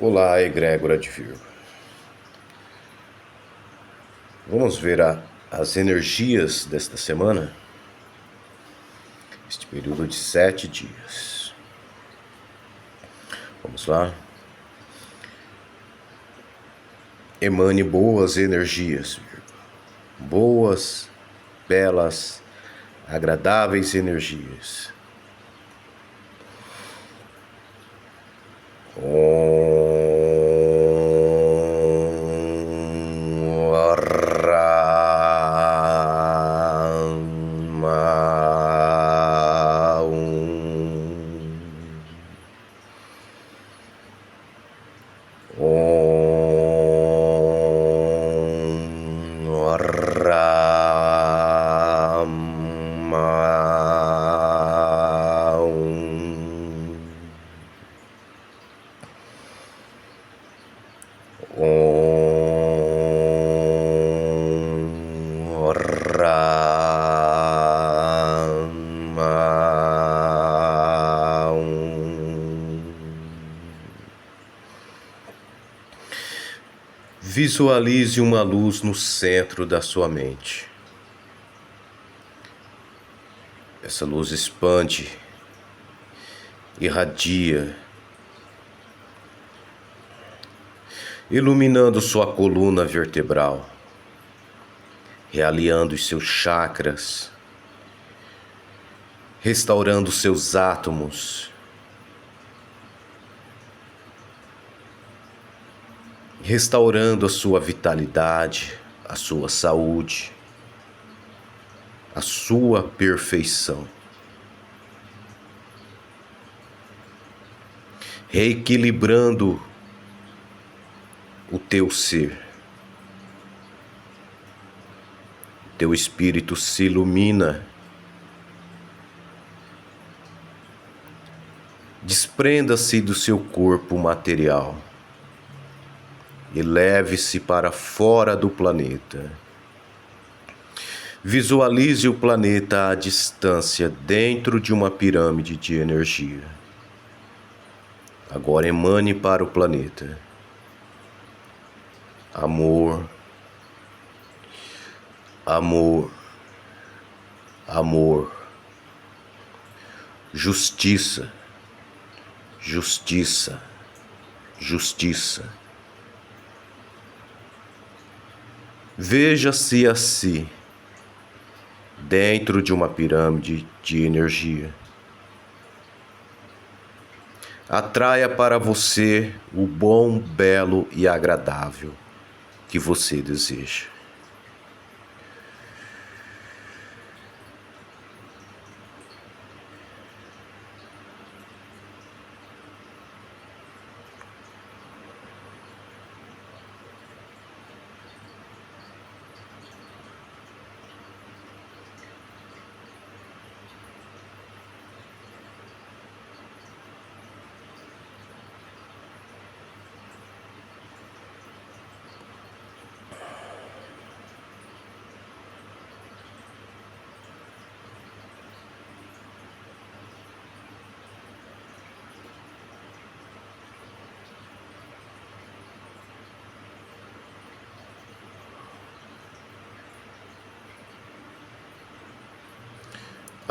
Olá, egrégora de Virgo. Vamos ver as energias desta semana, este período de 7 dias. Vamos lá. Emane boas energias, Virgo. Boas, belas, agradáveis energias. Visualize uma luz no centro da sua mente. Essa luz expande, irradia, iluminando sua coluna vertebral, realinhando os seus chakras, restaurando seus átomos, restaurando a sua vitalidade, a sua saúde, a sua perfeição, reequilibrando o teu ser. O teu espírito se ilumina. Desprenda-se do seu corpo material e leve-se para fora do planeta. Visualize o planeta à distância dentro de uma pirâmide de energia. Agora emane para o planeta amor, amor, amor, justiça, justiça, justiça. Veja-se a si dentro de uma pirâmide de energia. Atraia para você o bom, belo e agradável que você deseja.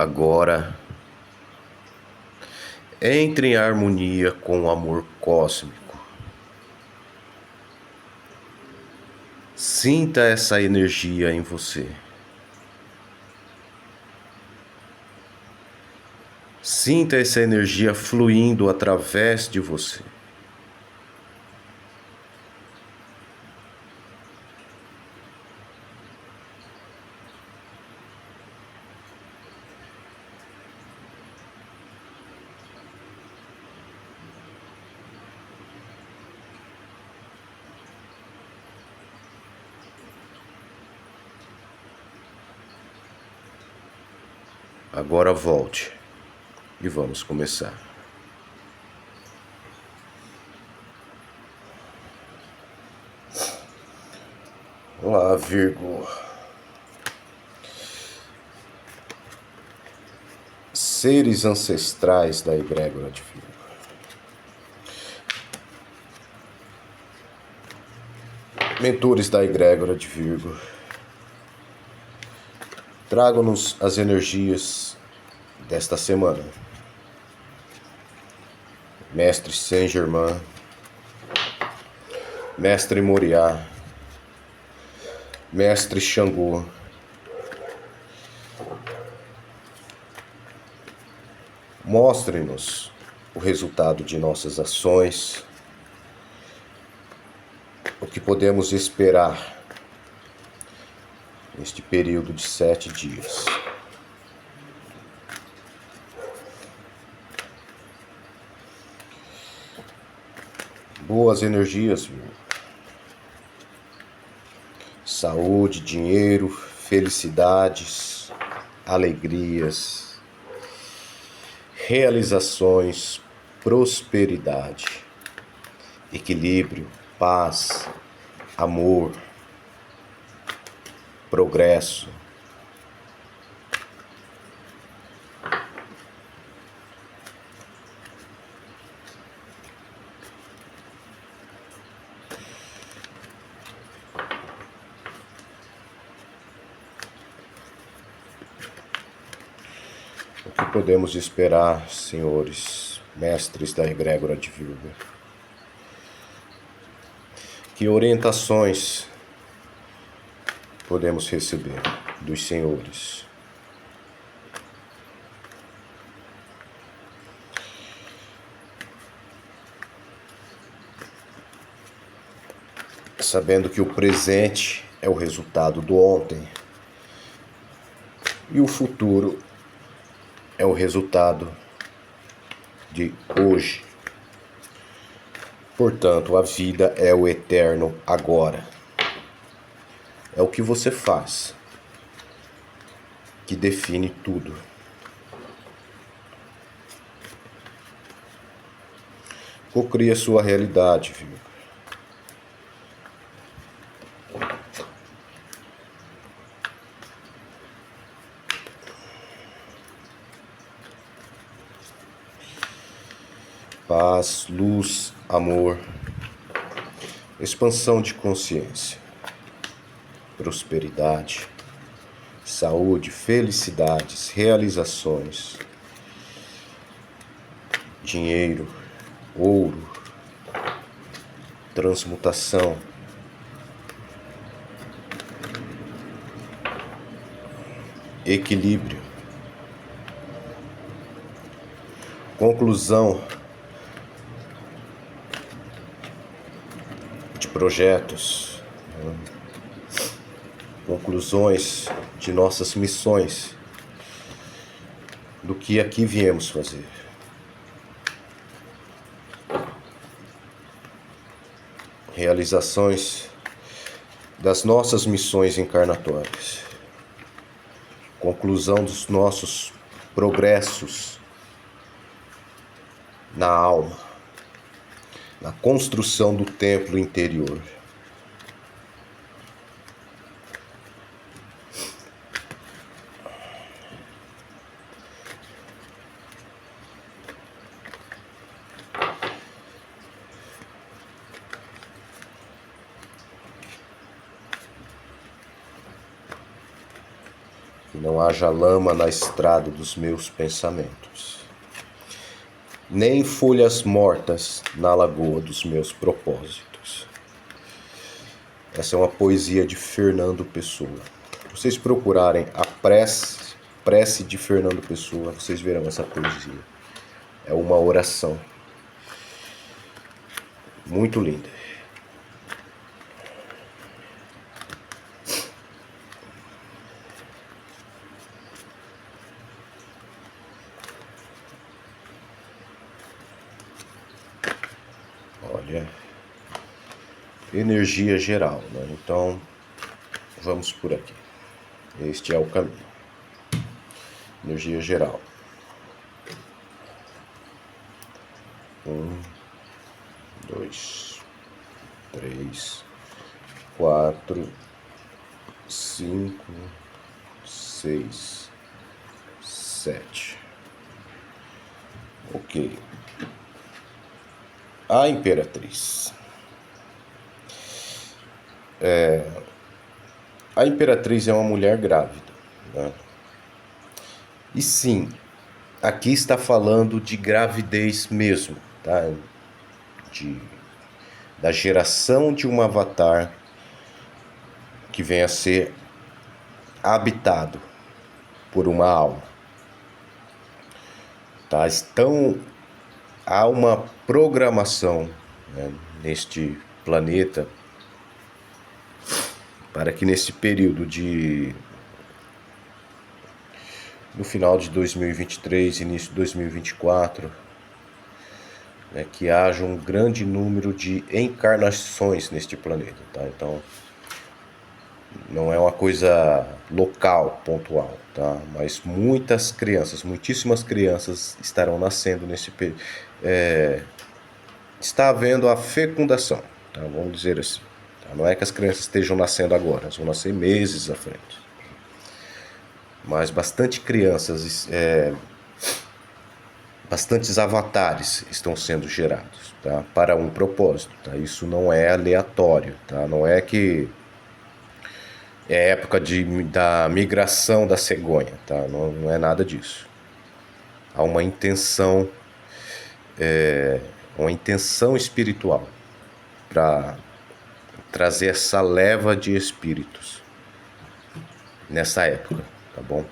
Agora, entre em harmonia com o amor cósmico. Sinta essa energia em você. Sinta essa energia fluindo através de você. Agora volte e vamos começar. Olá, Virgo. Seres ancestrais da egrégora de Virgo. Mentores da egrégora de Virgo, tragam-nos as energias desta semana. Mestre Saint-Germain, Mestre Moriá, Mestre Xangô, mostrem-nos o resultado de nossas ações, o que podemos esperar neste período de 7 dias. Boas energias, viu? Saúde, dinheiro, felicidades, alegrias, realizações, prosperidade, equilíbrio, paz, amor, progresso. O que podemos esperar, senhores, mestres da egrégora de Virgo? Que orientações podemos receber dos senhores? Sabendo que o presente é o resultado do ontem e o futuro é o resultado de hoje. Portanto, a vida é o eterno agora. É o que você faz que define tudo. Cocria sua realidade, viu? Paz, luz, amor, expansão de consciência, prosperidade, saúde, felicidades, realizações, dinheiro, ouro, transmutação, equilíbrio, conclusão de projetos, conclusões de nossas missões, do que aqui viemos fazer. Realizações das nossas missões encarnatórias. Conclusão dos nossos progressos na alma, na construção do templo interior. Que não haja lama na estrada dos meus pensamentos, nem folhas mortas na lagoa dos meus propósitos. Essa é uma poesia de Fernando Pessoa. Se vocês procurarem a prece de Fernando Pessoa, vocês verão essa poesia. É uma oração muito linda. Olha, energia geral, né? Então, vamos por aqui. Este é o caminho. Energia geral. 1, 2, 3, 4, 5, 6, 7. Ok. A Imperatriz. A imperatriz é uma mulher grávida, né? E sim, aqui está falando de gravidez mesmo, tá? De, da geração de um avatar que venha a ser habitado por uma alma, tá? Há uma programação, né, neste planeta para que nesse período no final de 2023, início de 2024, né, que haja um grande número de encarnações neste planeta, tá? Então, não é uma coisa local, pontual, tá? Mas muitas crianças, muitíssimas crianças estarão nascendo nesse período. Está havendo a fecundação, tá? Vamos dizer assim. Tá? Não é que as crianças estejam nascendo agora, elas vão nascer meses à frente. Mas bastante crianças, bastantes avatares estão sendo gerados, tá? Para um propósito, tá? Isso não é aleatório, tá? Não é que é época da migração da cegonha, tá? Não é nada disso. Há uma intenção espiritual para trazer essa leva de espíritos nessa época, tá bom?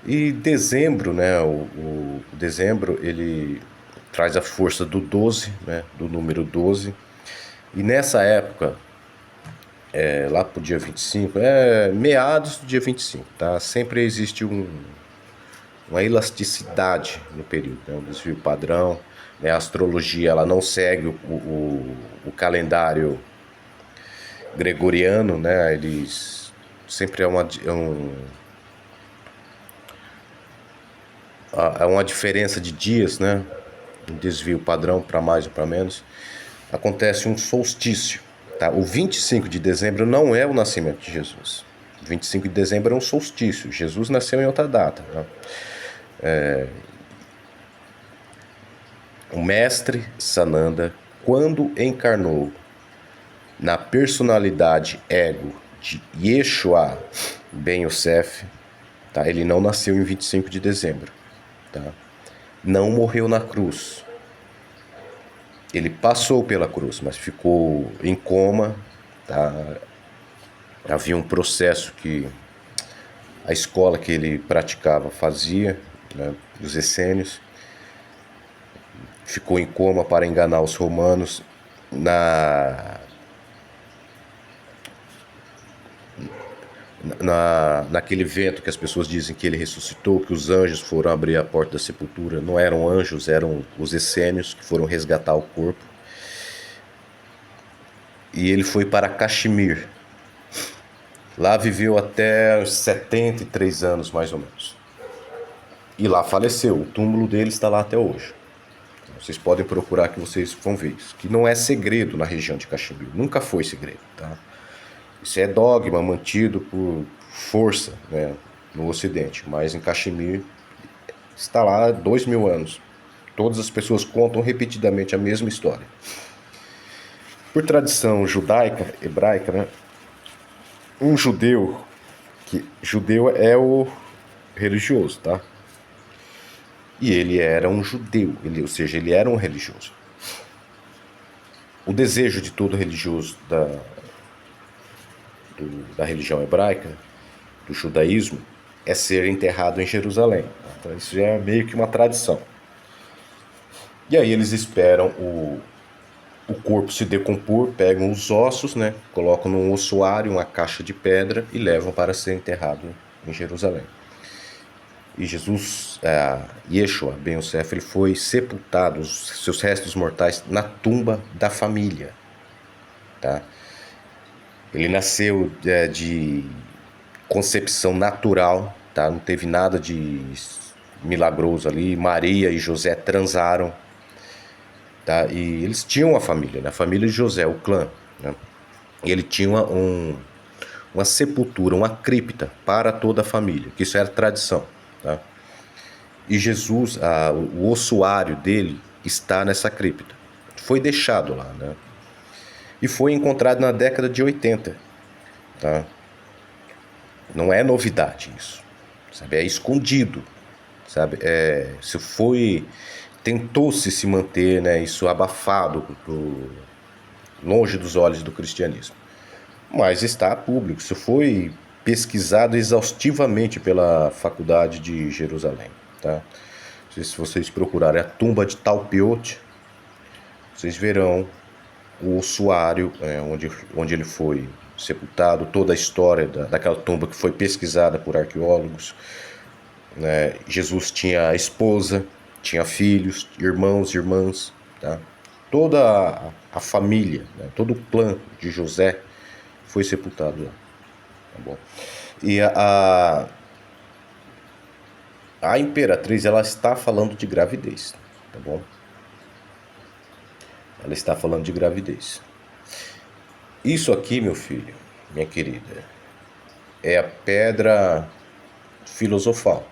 E dezembro, né? O dezembro ele traz a força do 12, né? Do número 12. E nessa época, lá pro dia 25, meados do dia 25, tá? Sempre existe uma elasticidade no período, né? Um desvio padrão, né? A astrologia ela não segue o calendário gregoriano, né? Eles sempre é uma diferença de dias, né? Um desvio padrão para mais ou para menos. Acontece um solstício, tá? O 25 de dezembro não é o nascimento de Jesus. O 25 de dezembro é um solstício. Jesus nasceu em outra data, né? O mestre Sananda, quando encarnou na personalidade ego de Yeshua Ben Yosef, tá? Ele não nasceu em 25 de dezembro, tá? Não morreu na cruz. Ele passou pela cruz, mas ficou em coma, tá? Havia um processo que a escola que ele praticava fazia, né? Os essênios. Ficou em coma para enganar os romanos. Naquele evento que as pessoas dizem que ele ressuscitou, que os anjos foram abrir a porta da sepultura, não eram anjos, eram os essênios que foram resgatar o corpo. E ele foi para Caxemir. Lá viveu até os 73 anos, mais ou menos. E lá faleceu. O túmulo dele está lá até hoje. Vocês podem procurar que vocês vão ver isso. Que não é segredo na região de Caxemir. Nunca foi segredo, tá? Isso é dogma mantido por força, né, no Ocidente. Mas em Caxemir está lá há 2000 anos. Todas as pessoas contam repetidamente a mesma história. Por tradição judaica, hebraica, né, um judeu, que judeu é o religioso, tá? E ele era um judeu, ou seja, ele era um religioso. O desejo de todo religioso da religião hebraica, do judaísmo, é ser enterrado em Jerusalém. Então, isso já é meio que uma tradição. E aí eles esperam o corpo se decompor, pegam os ossos, né, colocam num ossuário, uma caixa de pedra e levam para ser enterrado em Jerusalém. E Jesus, Yeshua Ben Yosef, ele foi sepultado, os seus restos mortais, na tumba da família, tá? Ele nasceu de concepção natural, tá? Não teve nada de milagroso ali. Maria e José transaram, tá? E eles tinham uma família, né? A família de José, o clã, né? E ele tinha uma sepultura, uma cripta para toda a família, que isso era tradição, tá? E Jesus, o ossuário dele está nessa cripta. Foi deixado lá, né? E foi encontrado na década de 80. tá? Não é novidade isso, sabe? É escondido, sabe? Tentou-se se manter, né, isso abafado, longe dos olhos do cristianismo. Mas está a público, isso foi pesquisado exaustivamente pela Faculdade de Jerusalém, tá? Se vocês procurarem a tumba de Talpiot, vocês verão o ossuário onde ele foi sepultado, toda a história daquela tumba que foi pesquisada por arqueólogos, né? Jesus tinha esposa, tinha filhos, irmãos, irmãs, tá? Toda a família, né? Todo o clã de José foi sepultado lá, tá bom? E a imperatriz, ela está falando de gravidez, tá bom? Ela está falando de gravidez. Isso aqui, meu filho, minha querida, é a pedra filosofal.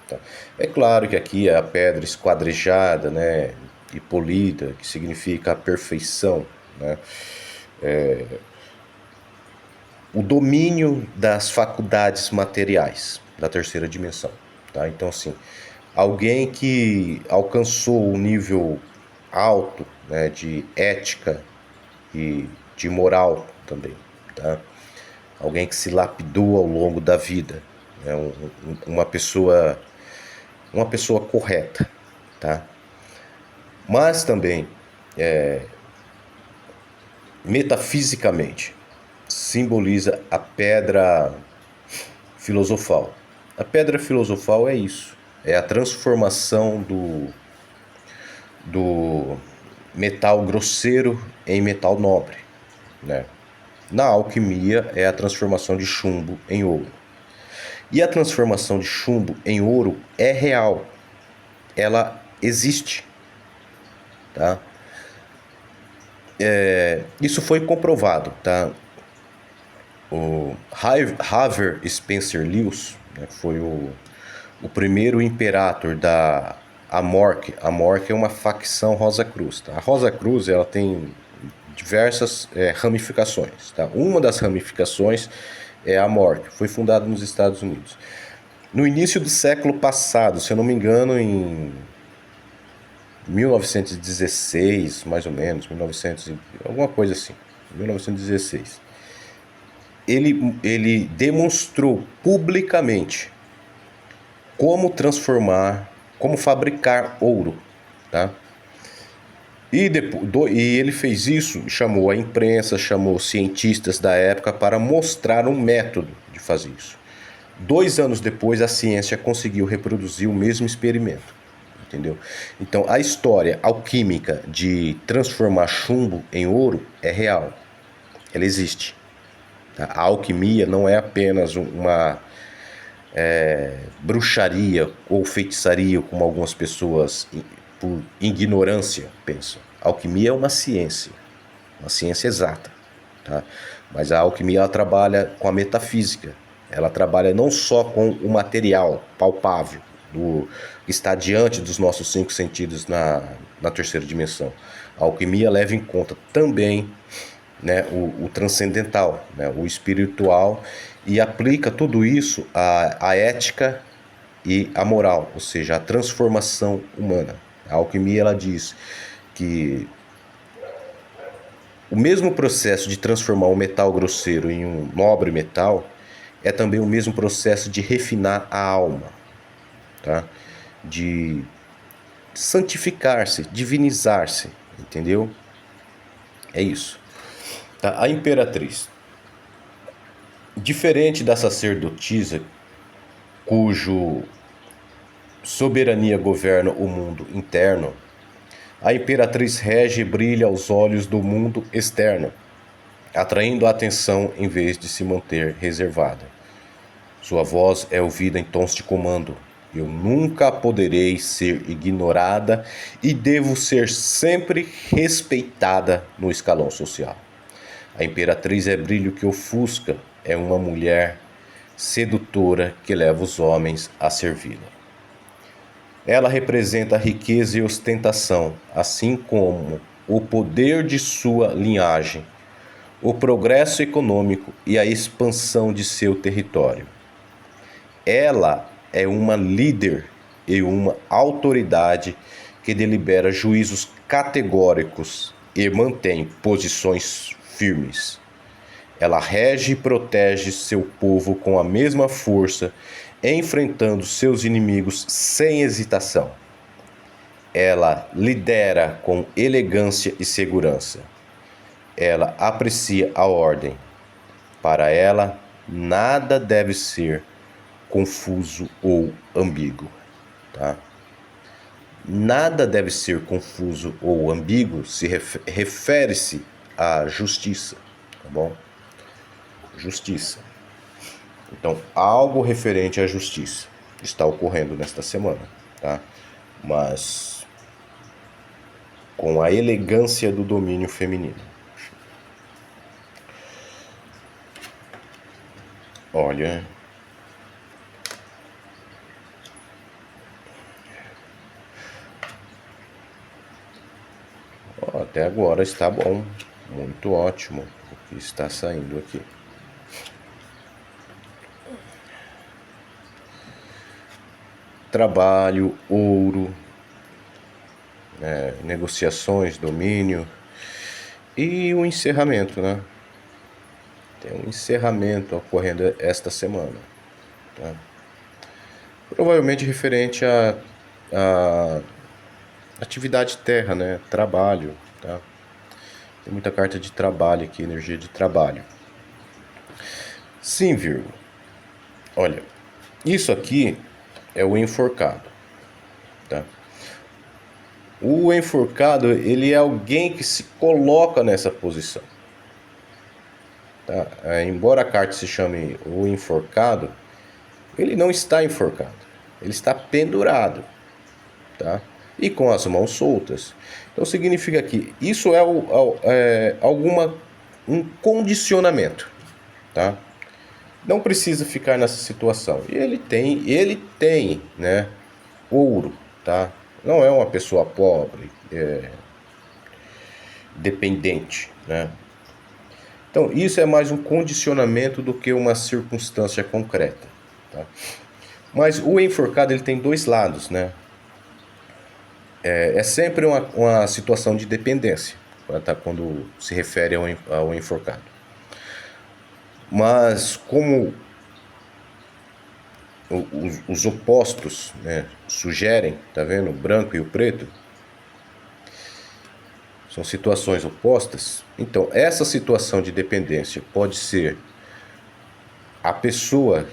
Tá? É claro que aqui é a pedra esquadrejada, né, e polida, que significa a perfeição, né? O domínio das faculdades materiais da terceira dimensão. Tá? Então, assim, alguém que alcançou um nível alto, né, de ética e de moral também, tá? Alguém que se lapidou ao longo da vida, né? Uma pessoa correta, tá? Mas também, metafisicamente, simboliza a pedra filosofal. A pedra filosofal é isso, é a transformação do metal grosseiro em metal nobre, né? Na alquimia é a transformação de chumbo em ouro. E a transformação de chumbo em ouro é real, ela existe, tá? Isso foi comprovado, tá? O Haver Spencer Lewis, né, foi o primeiro imperator da Amorc. A Amorc é uma facção Rosa Cruz. Tá? A Rosa Cruz, ela tem diversas ramificações. Tá? Uma das ramificações é a Amorc, foi fundada nos Estados Unidos. No início do século passado, se eu não me engano, em 1916, mais ou menos, 1900, alguma coisa assim, 1916. Ele demonstrou publicamente como transformar, como fabricar ouro, tá? E ele fez isso, chamou a imprensa, chamou cientistas da época para mostrar um método de fazer isso. 2 anos depois, a ciência conseguiu reproduzir o mesmo experimento, entendeu? Então, a história alquímica de transformar chumbo em ouro é real, ela existe. Tá? A alquimia não é apenas uma bruxaria ou feitiçaria, como algumas pessoas, por ignorância, pensam. A alquimia é uma ciência exata, tá? Mas a alquimia, ela trabalha com a metafísica, ela trabalha não só com o material palpável, que está diante dos nossos 5 sentidos na terceira dimensão. A alquimia leva em conta também, né, o transcendental, né, o espiritual, e aplica tudo isso à ética e à moral, ou seja, à transformação humana. A alquimia, ela diz que o mesmo processo de transformar um metal grosseiro em um nobre metal é também o mesmo processo de refinar a alma, tá? De santificar-se, divinizar-se, entendeu? É isso. Tá? A imperatriz, diferente da sacerdotisa, cujo soberania governa o mundo interno, a imperatriz rege e brilha aos olhos do mundo externo, atraindo a atenção em vez de se manter reservada. Sua voz é ouvida em tons de comando. Eu nunca poderei ser ignorada e devo ser sempre respeitada no escalão social. A imperatriz é brilho que ofusca, é uma mulher sedutora que leva os homens a servi-la. Ela representa a riqueza e ostentação, assim como o poder de sua linhagem, o progresso econômico e a expansão de seu território. Ela é uma líder e uma autoridade que delibera juízos categóricos e mantém posições firmes. Ela rege e protege seu povo com a mesma força, enfrentando seus inimigos sem hesitação. Ela lidera com elegância e segurança. Ela aprecia a ordem. Para ela, nada deve ser confuso ou ambíguo, tá? Nada deve ser confuso ou ambíguo refere-se à justiça, tá bom? Justiça. Então, algo referente à justiça está ocorrendo nesta semana, tá? Mas com a elegância do domínio feminino. Olha, até agora está bom, muito ótimo o que está saindo aqui. Trabalho, ouro, negociações, domínio e o encerramento, né? Tem um encerramento ocorrendo esta semana, tá? Provavelmente referente a atividade terra, né? Trabalho, tá? Tem muita carta de trabalho aqui, energia de trabalho. Sim, Virgo. Olha, isso aqui é o enforcado, tá? O enforcado, ele é alguém que se coloca nessa posição, tá? Embora a carta se chame o enforcado, ele não está enforcado, ele está pendurado, tá? E com as mãos soltas. Então significa que isso é um condicionamento, tá? Não precisa ficar nessa situação. E ele tem, né, ouro, tá? Não é uma pessoa pobre, dependente, né? Então isso é mais um condicionamento do que uma circunstância concreta, tá? Mas o enforcado, ele tem dois lados, né? É sempre uma situação de dependência, tá? Quando se refere ao enforcado. Mas como os opostos, né, sugerem, tá vendo? O branco e o preto são situações opostas. Então, essa situação de dependência pode ser a pessoa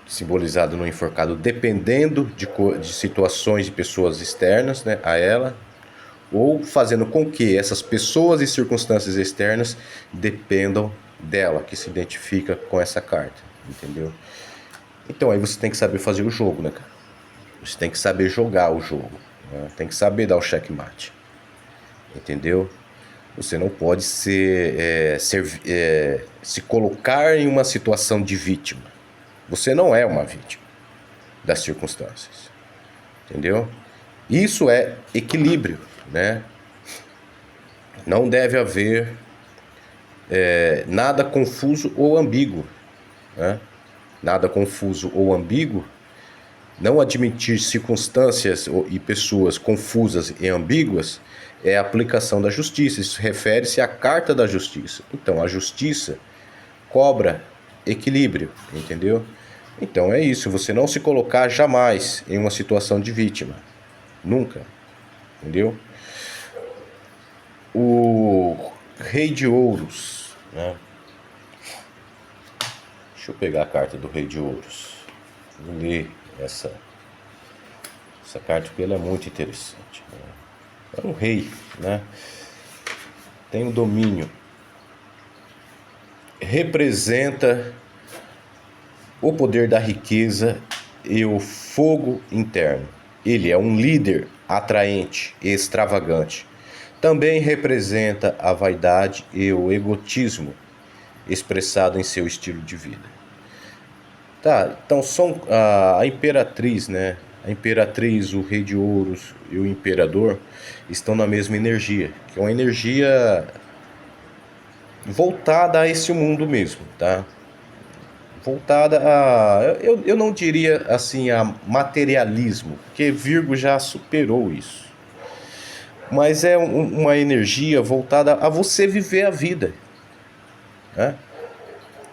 simbolizada no enforcado dependendo de situações de pessoas externas, né, a ela, ou fazendo com que essas pessoas e circunstâncias externas dependam dela, que se identifica com essa carta, entendeu? Então aí você tem que saber fazer o jogo, né, cara? Você tem que saber jogar o jogo, né? Tem que saber dar o checkmate, entendeu? Você não pode se colocar em uma situação de vítima. Você não é uma vítima das circunstâncias, entendeu? Isso é equilíbrio, né? Não deve haver nada confuso ou ambíguo, né? Nada confuso ou ambíguo. Não admitir circunstâncias e pessoas confusas e ambíguas é a aplicação da justiça. Isso refere-se à carta da justiça. Então, a justiça cobra equilíbrio, entendeu? Então é isso, você não se colocar jamais em uma situação de vítima. Nunca, entendeu? O Rei de Ouros, né? Deixa eu pegar a carta do Rei de Ouros. Vou ler essa carta porque ela é muito interessante, né? É um rei, né? Tem o domínio. Representa o poder da riqueza e o fogo interno. Ele é um líder atraente e extravagante. Também representa a vaidade e o egotismo expressado em seu estilo de vida. Tá, então são a imperatriz, né? A imperatriz, o rei de ouros e o imperador estão na mesma energia, que é uma energia voltada a esse mundo mesmo, tá? Voltada a... Eu não diria assim a materialismo, porque Virgo já superou isso. Mas é uma energia voltada a você viver a vida, né?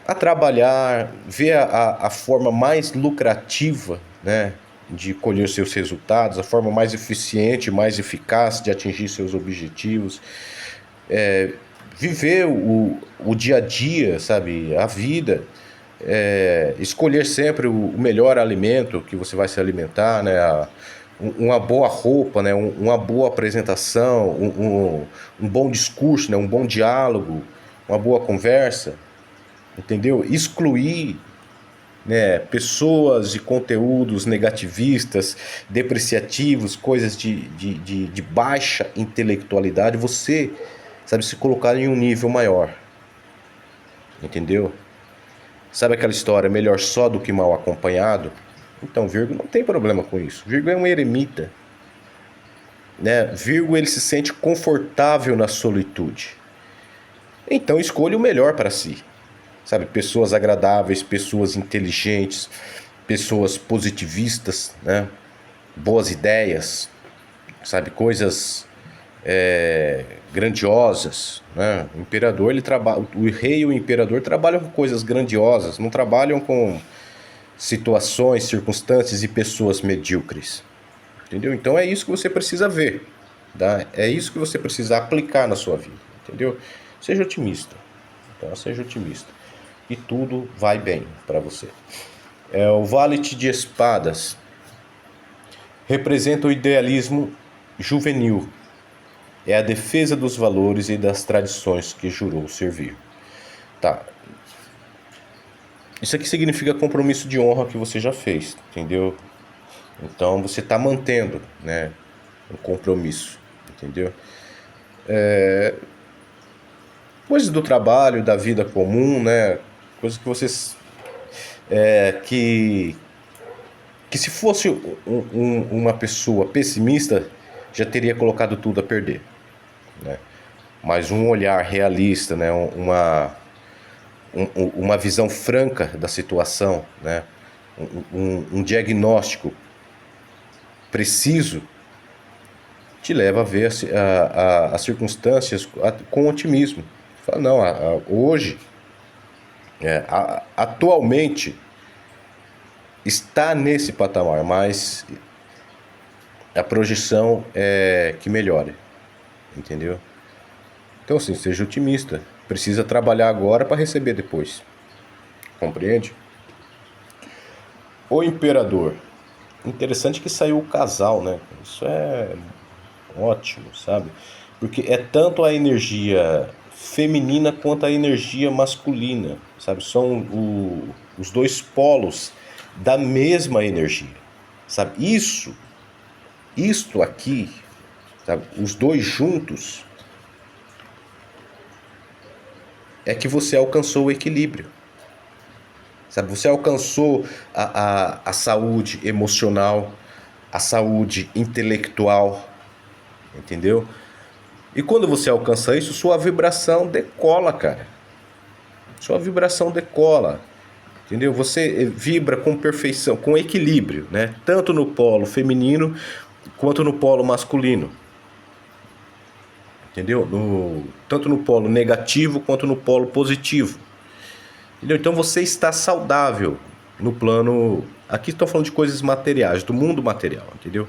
A trabalhar, ver a forma mais lucrativa, né, de colher seus resultados, a forma mais eficiente, mais eficaz de atingir seus objetivos, viver o dia a dia, sabe, a vida, escolher sempre o melhor alimento que você vai se alimentar, né, uma boa roupa, né, uma boa apresentação, um bom discurso, né, um bom diálogo, uma boa conversa, entendeu? Excluir, né, pessoas e conteúdos negativistas, depreciativos, coisas de baixa intelectualidade, você, sabe, se colocar em um nível maior, entendeu? Sabe aquela história, melhor só do que mal acompanhado? Então, Virgo não tem problema com isso. Virgo é um eremita, né? Virgo, ele se sente confortável na solitude. Então, escolha o melhor para si. Sabe, pessoas agradáveis, pessoas inteligentes, pessoas positivistas, né? Boas ideias, sabe, coisas grandiosas, né? O imperador, ele trabalha, o rei e o imperador trabalham com coisas grandiosas, não trabalham com situações, circunstâncias e pessoas medíocres, entendeu? Então é isso que você precisa ver, tá? É isso que você precisa aplicar na sua vida, entendeu? Seja otimista, tá? Seja otimista e tudo vai bem para você. O Valete de Espadas representa o idealismo juvenil. É a defesa dos valores e das tradições que jurou servir. Tá. Isso aqui significa compromisso de honra que você já fez, entendeu? Então você está mantendo, né, um compromisso, entendeu? Coisas do trabalho, da vida comum, né? Coisas que vocês que se fosse uma pessoa pessimista já teria colocado tudo a perder, né? Mas um olhar realista, né? Uma visão franca da situação, né? Um diagnóstico preciso te leva a ver as circunstâncias com otimismo. Fala, não, hoje, atualmente, está nesse patamar, mas a projeção é que melhore, entendeu? Então, assim, seja otimista. Precisa trabalhar agora para receber depois. Compreende? O Imperador. Interessante que saiu o casal, né? Isso é ótimo, sabe? Porque é tanto a energia feminina quanto a energia masculina, sabe? São os dois polos da mesma energia, sabe? Isto aqui, sabe? Os dois juntos é que você alcançou o equilíbrio, sabe? Você alcançou a saúde emocional, a saúde intelectual, entendeu? E quando você alcança isso, sua vibração decola, cara. Sua vibração decola, entendeu? Você vibra com perfeição, com equilíbrio, né? Tanto no polo feminino quanto no polo masculino, entendeu? Tanto no polo negativo quanto no polo positivo, entendeu? Então você está saudável no plano... Aqui estou falando de coisas materiais, do mundo material, entendeu?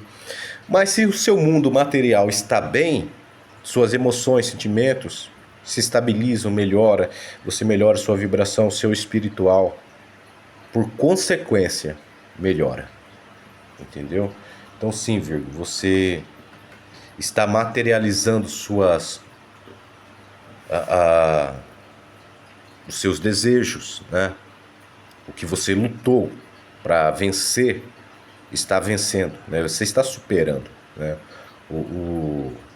Mas se o seu mundo material está bem, suas emoções, sentimentos se estabilizam, melhora, você melhora sua vibração, seu espiritual, por consequência, melhora, entendeu? Então sim, Virgo, você está materializando os seus desejos, né? O que você lutou para vencer, está vencendo, né? Você está superando, né?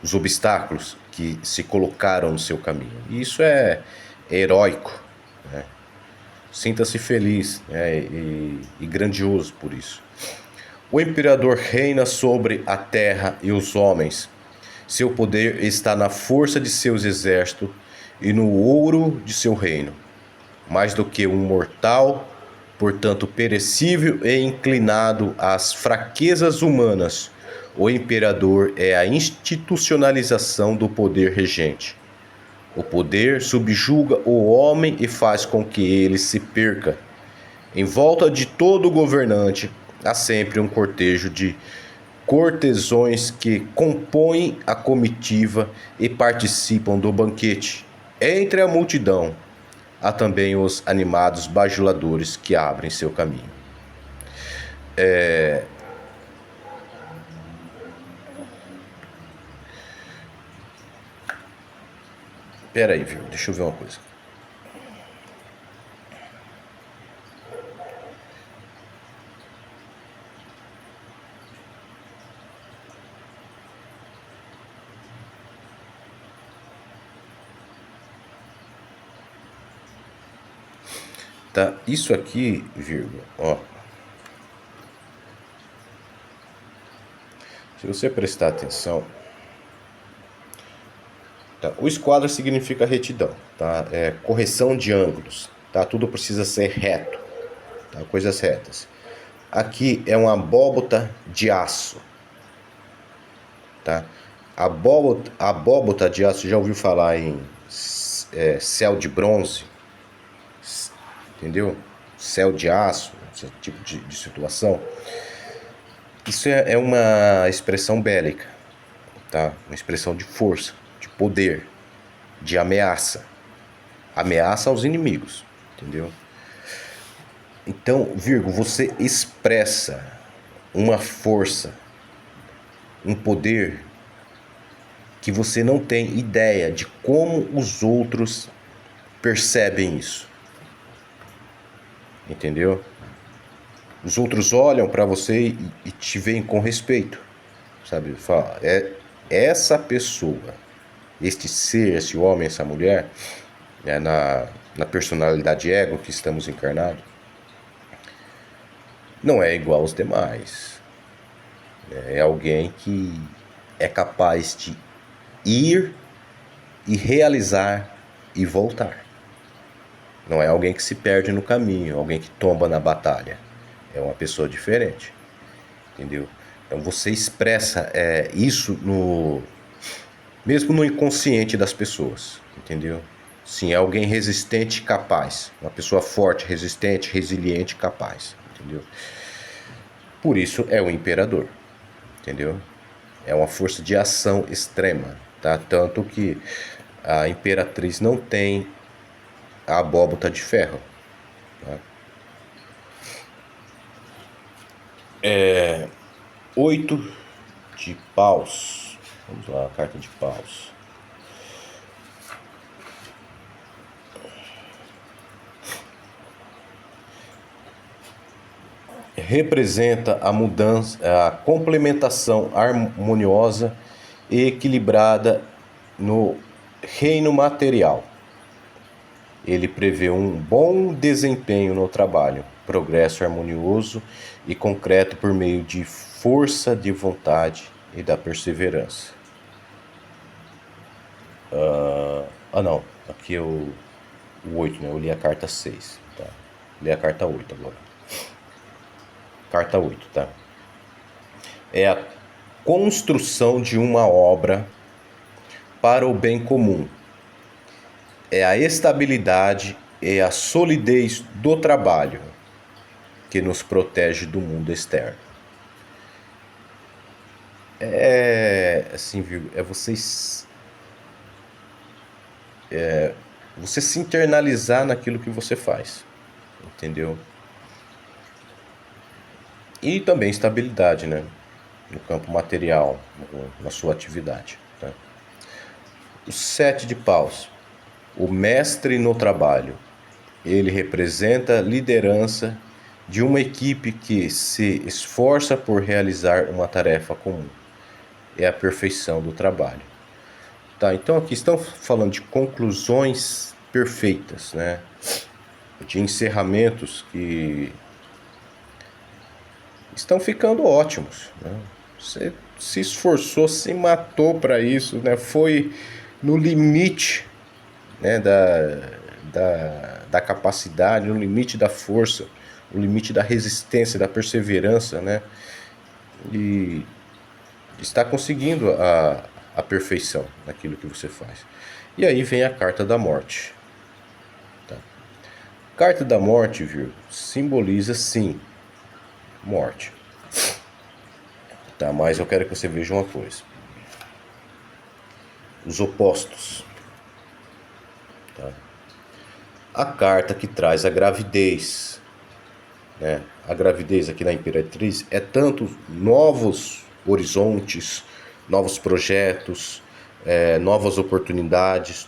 Os obstáculos que se colocaram no seu caminho. E isso é heróico, né? Sinta-se feliz, né? E grandioso por isso. O imperador reina sobre a terra e os homens. Seu poder está na força de seus exércitos e no ouro de seu reino. Mais do que um mortal, portanto perecível e inclinado às fraquezas humanas, o imperador é a institucionalização do poder regente. O poder subjuga o homem e faz com que ele se perca. Em volta de todo governante há sempre um cortejo de cortesões que compõem a comitiva e participam do banquete. Entre a multidão há também os animados bajuladores que abrem seu caminho. Pera aí, viu? Deixa eu ver uma coisa. Tá, isso aqui, vírgula, ó. Se você prestar atenção, tá? O esquadro significa retidão, tá? É correção de ângulos, tá? Tudo precisa ser reto, tá? Coisas retas. Aqui é uma abóbota de aço, tá? Abóbota de aço, já ouviu falar em céu de bronze? Entendeu? Céu de aço, esse tipo de situação. Isso é uma expressão bélica, tá? Uma expressão de força, de poder, de ameaça. Ameaça aos inimigos, entendeu? Então, Virgo, você expressa uma força, um poder que você não tem ideia de como os outros percebem isso. Entendeu? Os outros olham para você e te veem com respeito, sabe? Fala, essa pessoa, este ser, esse homem, essa mulher, na personalidade ego que estamos encarnados, não é igual aos demais. É alguém que é capaz de ir e realizar e voltar. Não é alguém que se perde no caminho, alguém que tomba na batalha. É uma pessoa diferente, entendeu? Então você expressa isso mesmo no inconsciente das pessoas, entendeu? Sim, é alguém resistente e capaz. Uma pessoa forte, resistente, resiliente e capaz, entendeu? Por isso é o imperador, entendeu? É uma força de ação extrema, tá? Tanto que a imperatriz não tem a abóbota de ferro, tá? 8 de paus. Vamos lá, a carta de paus. Representa a mudança, a complementação harmoniosa e equilibrada no reino material. Ele prevê um bom desempenho no trabalho, progresso harmonioso e concreto por meio de força de vontade e da perseverança. Não, aqui é o 8, né? Eu li a carta 6, tá? Li a carta 8 agora. Carta 8, tá? É a construção de uma obra para o bem comum. É a estabilidade e a solidez do trabalho que nos protege do mundo externo. Assim, você se internalizar naquilo que você faz, entendeu? E também estabilidade, né? No campo material, na sua atividade, tá? O 7 de paus, o mestre no trabalho. Ele representa a liderança de uma equipe que se esforça por realizar uma tarefa comum. É a perfeição do trabalho. Tá, então aqui estão falando de conclusões perfeitas, né? De encerramentos que estão ficando ótimos, né? Você se esforçou, se matou para isso, né? Foi no limite, né, da capacidade, no limite da força, no limite da resistência, da perseverança, né, e está conseguindo a perfeição naquilo que você faz. E aí vem a carta da morte. Tá? Carta da morte, viu, simboliza sim morte. Tá, mas eu quero que você veja uma coisa. Os opostos. Tá? A carta que traz a gravidez, né? A gravidez aqui na Imperatriz é tanto novos horizontes, novos projetos, novas oportunidades,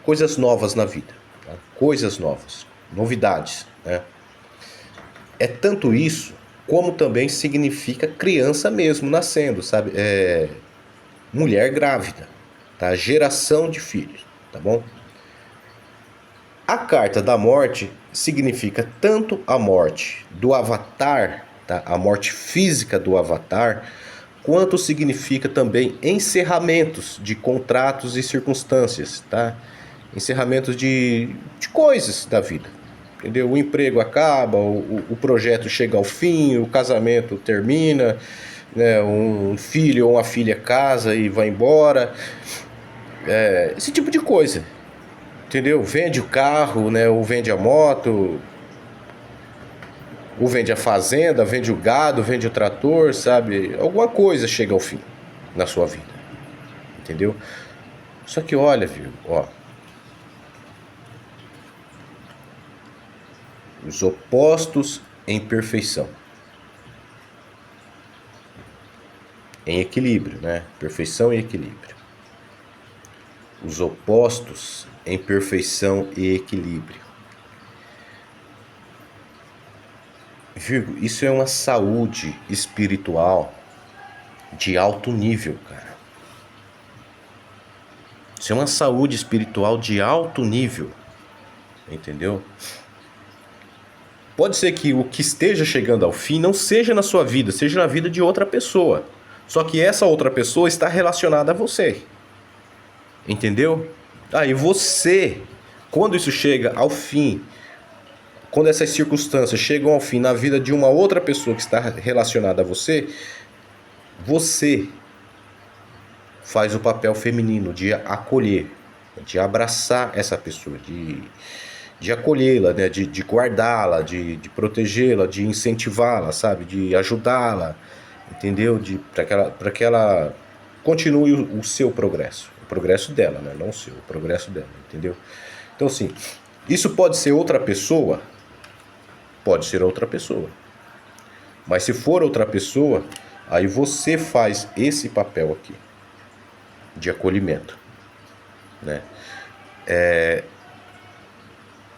coisas novas na vida, tá? Coisas novas, novidades, né? É tanto isso, como também significa criança mesmo nascendo, sabe? Mulher grávida, tá? Geração de filhos, tá bom? A carta da morte significa tanto a morte do avatar, tá? A morte física do avatar, quanto significa também encerramentos de contratos e circunstâncias, tá? Encerramentos de coisas da vida, entendeu? O emprego acaba, o projeto chega ao fim, o casamento termina, né? Um filho ou uma filha casa e vai embora, esse tipo de coisa, entendeu? Vende o carro, né? Ou vende a moto, ou vende a fazenda, vende o gado, vende o trator, sabe? Alguma coisa chega ao fim na sua vida, entendeu? Só que olha, viu, ó, os opostos em perfeição, em equilíbrio, né? Perfeição e equilíbrio. Os opostos em perfeição e equilíbrio. Virgo, isso é uma saúde espiritual de alto nível, cara. Isso é uma saúde espiritual de alto nível, entendeu? Pode ser que o que esteja chegando ao fim não seja na sua vida, seja na vida de outra pessoa. Só que essa outra pessoa está relacionada a você. Entendeu? Aí você, quando isso chega ao fim, quando essas circunstâncias chegam ao fim na vida de uma outra pessoa que está relacionada a você, você faz o papel feminino de acolher, de abraçar essa pessoa, de acolhê-la, né? de guardá-la, de protegê-la, de incentivá-la, sabe? De ajudá-la, entendeu? Para que ela continue o seu progresso. O progresso dela, né? Não o seu, o progresso dela, entendeu? Então, assim, isso pode ser outra pessoa? Pode ser outra pessoa. Mas se for outra pessoa, aí você faz esse papel aqui, de acolhimento, né?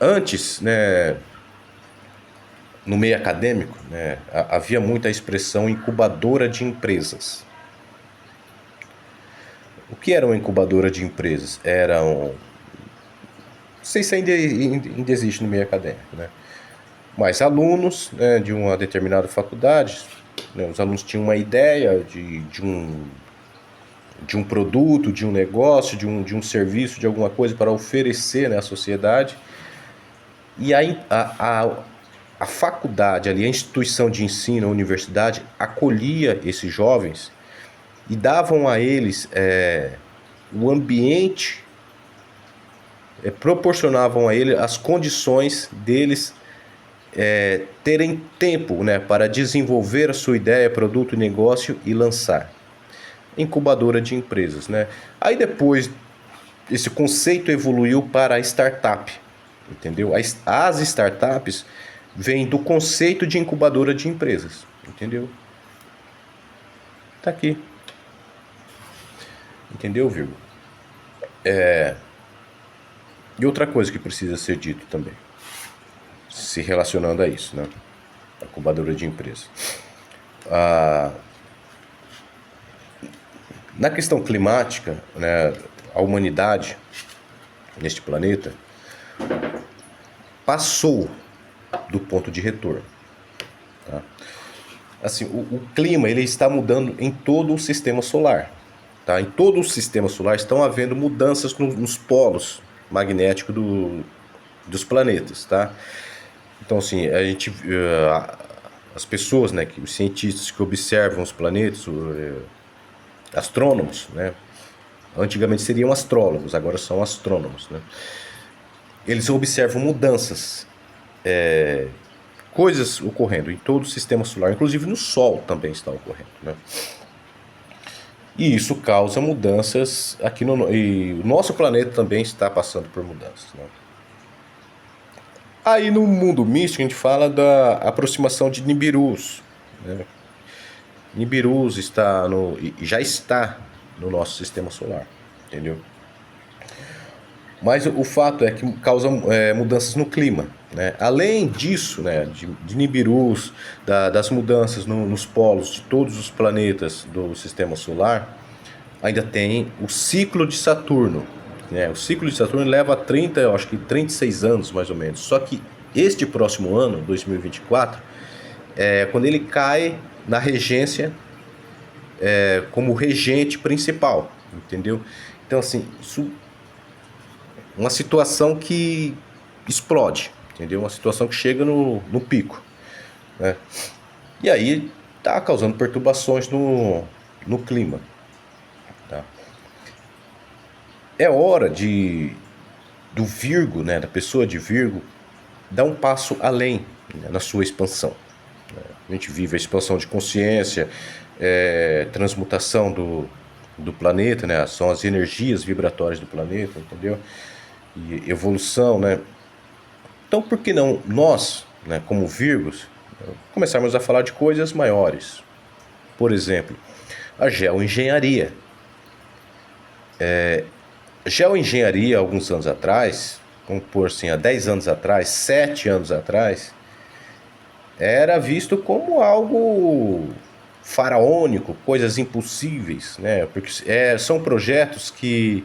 Antes, né, no meio acadêmico, né, havia muita expressão incubadora de empresas. O que era uma incubadora de empresas? Não sei se ainda existe no meio acadêmico, né? Mas alunos, né, de uma determinada faculdade, né, os alunos tinham uma ideia de um produto, de um negócio, de um serviço, de alguma coisa para oferecer, né, à sociedade. E aí a faculdade, ali, a instituição de ensino, a universidade, acolhia esses jovens e davam a eles o ambiente, proporcionavam a eles as condições deles terem tempo, né, para desenvolver a sua ideia, produto, negócio e lançar. Incubadora de empresas, né? Aí depois esse conceito evoluiu para a startup, entendeu? As startups vêm do conceito de incubadora de empresas, entendeu? Tá aqui. Entendeu, Virgo? E outra coisa que precisa ser dito também, se relacionando a isso, né? A incubadora de empresas. Na questão climática, né, a humanidade neste planeta passou do ponto de retorno. Tá? Assim, o clima ele está mudando em todo o sistema solar. Tá? Em todo o sistema solar estão havendo mudanças nos polos. magnético dos planetas, tá? Então, assim, as pessoas, né, os cientistas que observam os planetas, astrônomos, né? Antigamente seriam astrólogos, agora são astrônomos, né? Eles observam mudanças, coisas ocorrendo em todo o sistema solar, inclusive no Sol também está ocorrendo, né? E isso causa mudanças aqui e o nosso planeta também está passando por mudanças, né? Aí no mundo místico a gente fala da aproximação de Nibirus, né? Nibirus já está no nosso sistema solar, entendeu? Mas o fato é que causa mudanças no clima, né? Além disso, né, de Nibirus, das mudanças nos polos de todos os planetas do sistema solar, ainda tem o ciclo de Saturno, né? O ciclo de Saturno leva 36 anos mais ou menos. Só que este próximo ano, 2024, quando ele cai na regência como regente principal, entendeu? Então, assim, isso uma situação que explode, entendeu? Uma situação que chega no pico, né? E aí está causando perturbações no clima, tá? É hora do Virgo, né, da pessoa de Virgo, dar um passo além, né, na sua expansão. A gente vive a expansão de consciência, transmutação do planeta, né? São as energias vibratórias do planeta, entendeu? E evolução, né? Então, por que não nós, né, como Virgos, começarmos a falar de coisas maiores? Por exemplo, a geoengenharia. Geoengenharia, alguns anos atrás, vamos pôr assim, há 10 anos atrás, 7 anos atrás, era visto como algo faraônico, coisas impossíveis, né? Porque são projetos que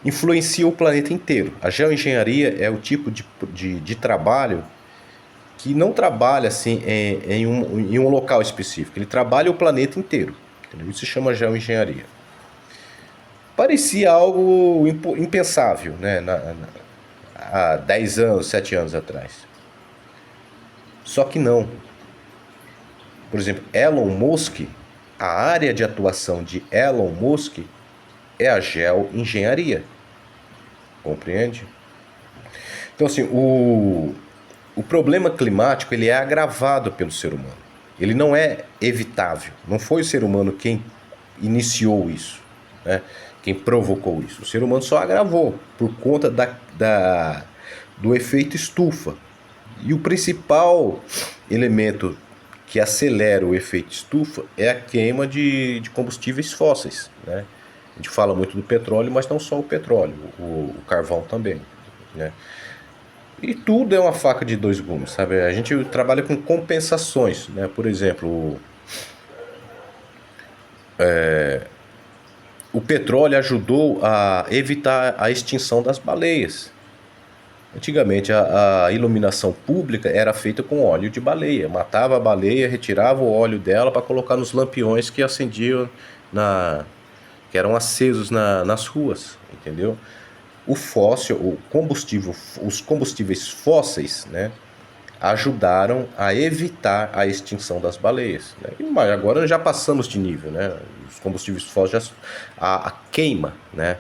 influenciam o planeta inteiro. A geoengenharia é o tipo de trabalho que não trabalha assim em um local específico, ele trabalha o planeta inteiro, entendeu? Isso se chama geoengenharia. Parecia algo impensável, né? Há 10 anos, 7 anos atrás. Só que não. Por exemplo, Elon Musk, a área de atuação de Elon Musk é a geoengenharia. Compreende? Então, assim, o problema climático ele é agravado pelo ser humano. Ele não é evitável. Não foi o ser humano quem iniciou isso, né? Quem provocou isso. O ser humano só agravou por conta do efeito estufa. E o principal elemento que acelera o efeito estufa é a queima de combustíveis fósseis, né? A gente fala muito do petróleo, mas não só o petróleo, o carvão também, né? E tudo é uma faca de dois gumes, sabe? A gente trabalha com compensações, né? Por exemplo, o petróleo ajudou a evitar a extinção das baleias. Antigamente a iluminação pública era feita com óleo de baleia. Matava a baleia, retirava o óleo dela para colocar nos lampiões que acendiam, que eram acesos nas ruas, entendeu? O fóssil, os combustíveis fósseis, né, ajudaram a evitar a extinção das baleias, né? Mas agora já passamos de nível, né? Os combustíveis fósseis, a queima, né,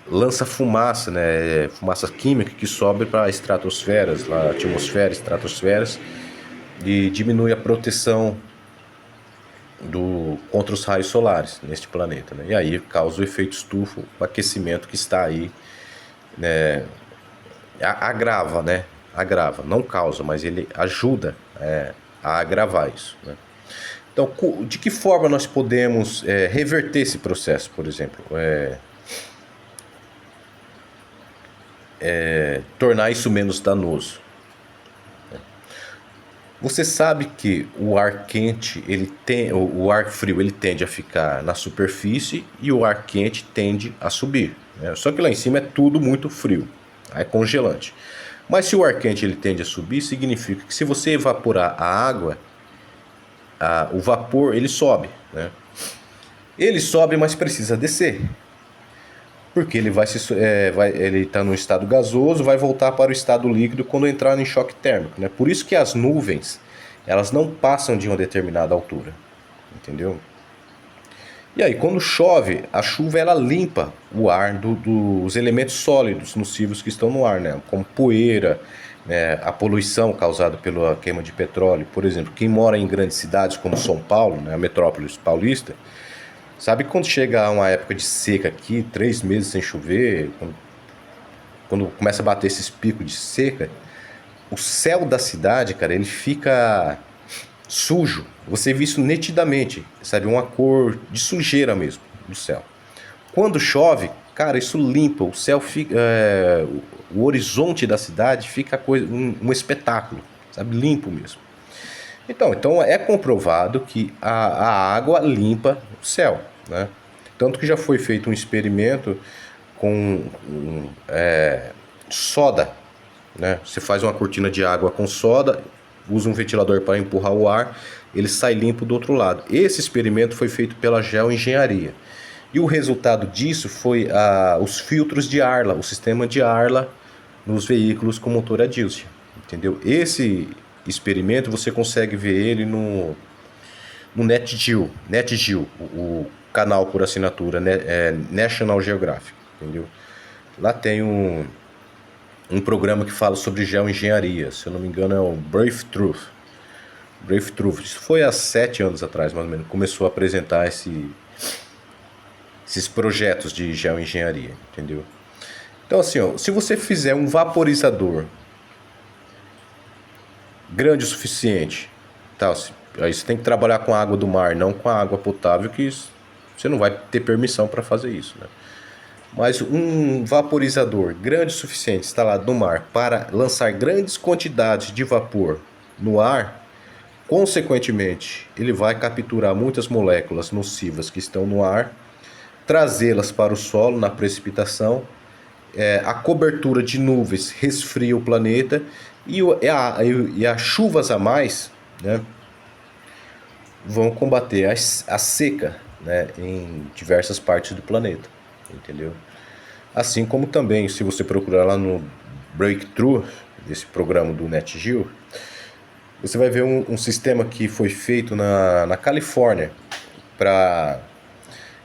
lança fumaça, né, fumaça química que sobe para estratosferas, lá, atmosfera, estratosferas, e diminui a proteção contra os raios solares neste planeta, né? E aí causa o efeito estufa, o aquecimento que está aí, né? Agrava, né? Agrava, não causa, mas ele ajuda a agravar isso, né? Então, de que forma nós podemos reverter esse processo, por exemplo? Tornar isso menos danoso. Você sabe que o ar quente, o ar frio, ele tende a ficar na superfície e o ar quente tende a subir, né? Só que lá em cima é tudo muito frio, é congelante. Mas se o ar quente ele tende a subir, significa que se você evaporar a água, o vapor ele sobe, né? Ele sobe, mas precisa descer. porque ele ele está no estado gasoso, vai voltar para o estado líquido quando entrar em choque térmico, né? Por isso que as nuvens, elas não passam de uma determinada altura, entendeu? E aí, quando chove, a chuva ela limpa o ar dos elementos sólidos nocivos que estão no ar, né? Como poeira, né? A poluição causada pela queima de petróleo. Por exemplo, quem mora em grandes cidades como São Paulo, né? A metrópole paulista, sabe quando chega uma época de seca aqui, 3 meses sem chover, quando começa a bater esses picos de seca, o céu da cidade, cara, ele fica sujo. Você vê isso nitidamente, sabe? Uma cor de sujeira mesmo do céu. Quando chove, cara, isso limpa. O céu fica. O horizonte da cidade fica um espetáculo, sabe? Limpo mesmo. Então é comprovado que a água limpa o céu, né? Tanto que já foi feito um experimento com soda, né? Você faz uma cortina de água com soda, usa um ventilador para empurrar o ar, ele sai limpo do outro lado. Esse experimento foi feito pela geoengenharia. E o resultado disso foi os filtros de Arla, o sistema de Arla nos veículos com motor a diesel, entendeu? Esse experimento você consegue ver ele no NetGeo, o canal por assinatura, né? National Geographic, entendeu? Lá tem um programa que fala sobre geoengenharia, se eu não me engano é o Brave Truth. Isso foi há 7 anos atrás, mais ou menos, começou a apresentar esses projetos de geoengenharia, entendeu? Então assim, ó, se você fizer um vaporizador grande o suficiente, tá, aí você tem que trabalhar com a água do mar, não com a água potável, que você não vai ter permissão para fazer isso, né? Mas um vaporizador grande o suficiente instalado no mar para lançar grandes quantidades de vapor no ar, consequentemente, ele vai capturar muitas moléculas nocivas que estão no ar, trazê-las para o solo na precipitação. A cobertura de nuvens resfria o planeta e as chuvas a mais, né, vão combater a seca, né, em diversas partes do planeta, entendeu? Assim como também, se você procurar lá no Breakthrough, desse programa do NetGeo, você vai ver um sistema que foi feito na Califórnia para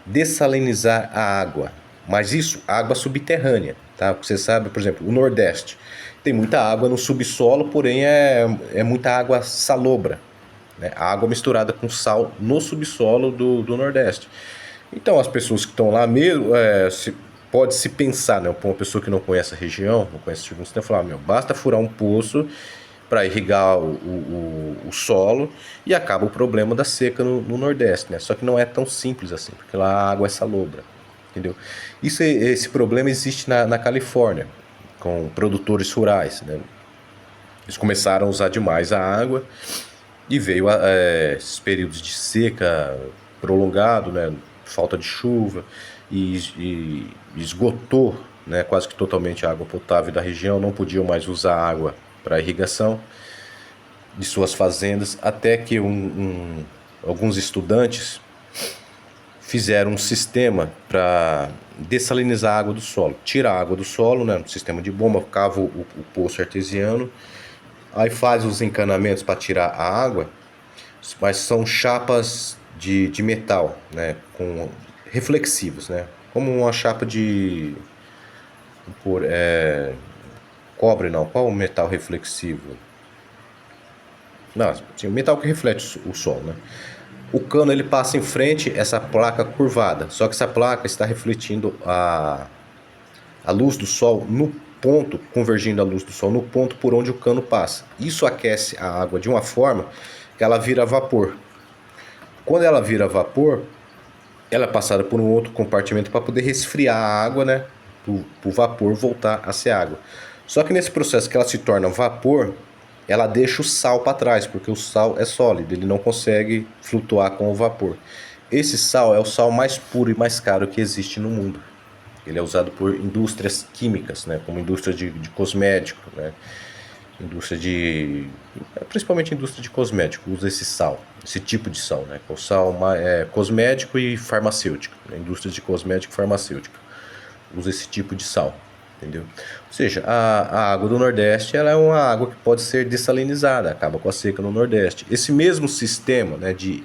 dessalinizar a água. Mas isso, água subterrânea, tá? Você sabe, por exemplo, o Nordeste tem muita água no subsolo, porém é muita água salobra, né? A água misturada com sal no subsolo do Nordeste. Então as pessoas que estão lá mesmo, pode se pensar, né? Uma pessoa que não conhece a região, não conhece o tipo, você tem que falar, basta furar um poço para irrigar o solo e acaba o problema da seca no Nordeste, né? Só que não é tão simples assim, porque lá a água é salobra, entendeu? Esse problema existe na Califórnia, com produtores rurais, né? Eles começaram a usar demais a água e veio esses períodos de seca prolongado, né? Falta de chuva e esgotou, né? Quase que totalmente a água potável da região, não podiam mais usar água para irrigação de suas fazendas, até que alguns estudantes fizeram um sistema para dessalinizar a água do solo. Tira a água do solo, né, no sistema de bomba, cava o poço artesiano, aí faz os encanamentos para tirar a água, mas são chapas de metal, né, com reflexivos, né, como uma chapa de cobre, não, qual o metal reflexivo? Não, o metal que reflete o sol, né? O cano ele passa em frente essa placa curvada, só que essa placa está refletindo a luz do sol no ponto, convergindo a luz do sol no ponto por onde o cano passa. Isso aquece a água de uma forma que ela vira vapor. Quando ela vira vapor, ela é passada por um outro compartimento para poder resfriar a água, né? Para o vapor voltar a ser água. Só que nesse processo que ela se torna vapor, ela deixa o sal para trás, porque o sal é sólido, ele não consegue flutuar com o vapor. Esse sal é o sal mais puro e mais caro que existe no mundo. Ele é usado por indústrias químicas, né, como indústria de cosmético, né, principalmente indústria de cosmético, usa esse sal, esse tipo de sal, né, que é o sal cosmético e farmacêutico, né, indústria de cosmético e farmacêutico. usa esse tipo de sal, entendeu? Ou seja, a água do Nordeste, ela é uma água que pode ser dessalinizada, acaba com a seca no Nordeste. Esse mesmo sistema, né, de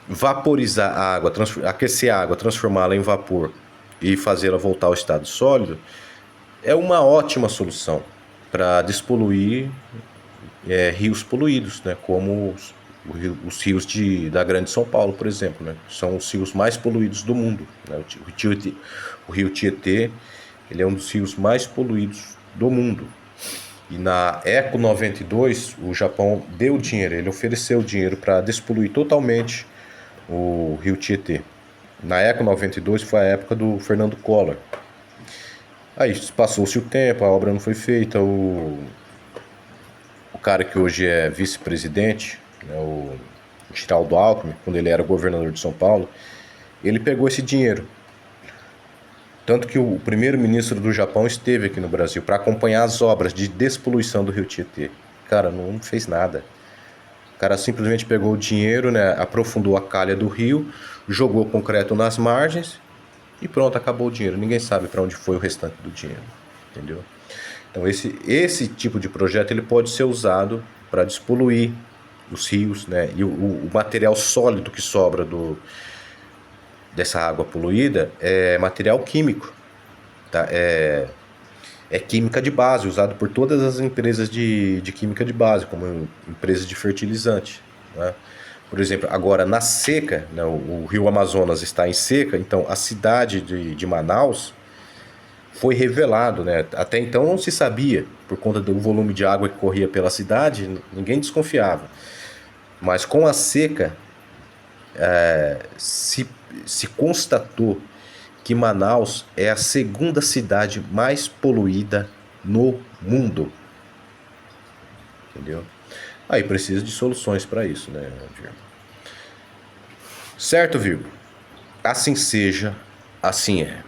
vaporizar a água, aquecer a água, transformá-la em vapor e fazê-la voltar ao estado sólido, é uma ótima solução para despoluir rios poluídos, né, como os rios da Grande São Paulo, por exemplo, né, são os rios mais poluídos do mundo, né, o rio Tietê, ele é um dos rios mais poluídos do mundo. E na Eco 92, o Japão deu dinheiro, ele ofereceu dinheiro para despoluir totalmente o rio Tietê. Na Eco 92 foi a época do Fernando Collor. Aí passou-se o tempo, a obra não foi feita, o cara que hoje é vice-presidente, né, o Geraldo Alckmin, quando ele era governador de São Paulo, ele pegou esse dinheiro. Tanto que o primeiro-ministro do Japão esteve aqui no Brasil para acompanhar as obras de despoluição do rio Tietê. Cara, não fez nada. O cara simplesmente pegou o dinheiro, né, aprofundou a calha do rio, jogou concreto nas margens e pronto, acabou o dinheiro. Ninguém sabe para onde foi o restante do dinheiro, entendeu? Então esse tipo de projeto ele pode ser usado para despoluir os rios, né, e o material sólido que sobra dessa água poluída é material químico, tá? É química de base, usado por todas as empresas de química de base, como empresas de fertilizante, né? Por exemplo, agora na seca, né, o rio Amazonas está em seca, então a cidade de Manaus foi revelado, né? Até então não se sabia, por conta do volume de água que corria pela cidade, ninguém desconfiava. Mas com a seca, se constatou que Manaus é a segunda cidade mais poluída no mundo. Entendeu? Aí precisa de soluções para isso, né, Virgo? Certo, Virgo? Assim seja, assim é.